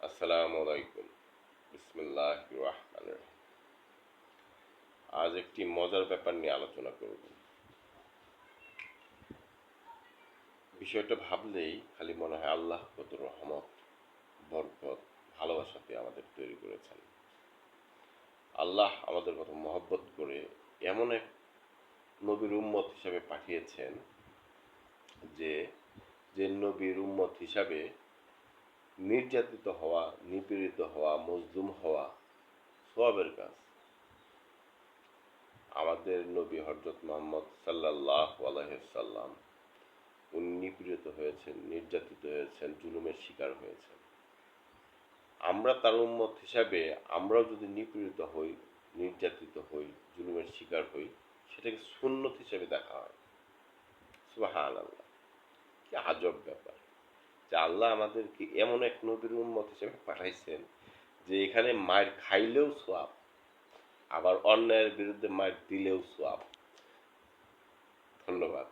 আসসালামু আলাইকুম। বিসমিল্লাহির রহমানির রহিম। আজ একটি মজার ব্যাপার নিয়ে আলোচনা করব। বিষয়টা ভাবলেই খালি মনে হয় আল্লাহ কত রহমত, বরকত, ভালোবাসাতে আমাদের তৈরি করেছেন। আল্লাহ আমাদের কত মহব্বত করে এমন এক নবীর উম্মত হিসাবে পাঠিয়েছেন যে যে নবীর উম্মত হিসাবে নির্যাতিত হওয়া, নিপীড়িত হওয়া, মজলুম হওয়া সওয়াবের কাজ। আমাদের নবী হযরত মুহাম্মদ সাল্লাল্লাহু আলাইহি ওয়াসাল্লাম উনি নিপীড়িত হয়েছেন, নির্যাতিত হয়েছেন, জুলুমের শিকার হয়েছেন। আমরা তার উম্মত হিসাবে আমরাও যদি নিপীড়িত হই, নির্যাতিত হই, জুলুমের শিকার হই, সেটাকে সুন্নত হিসেবে দেখা হয়। সুবহানাল্লাহ! কি আজব ব্যাপার যে আল্লাহ আমাদেরকে এমন এক নবীর উম্মত হিসেবে পাঠাইছেন যে এখানে মায়ের খাইলেও সওয়াব, আবার অন্যায়ের বিরুদ্ধে মায়ের দিলেও সওয়াব। ধন্যবাদ।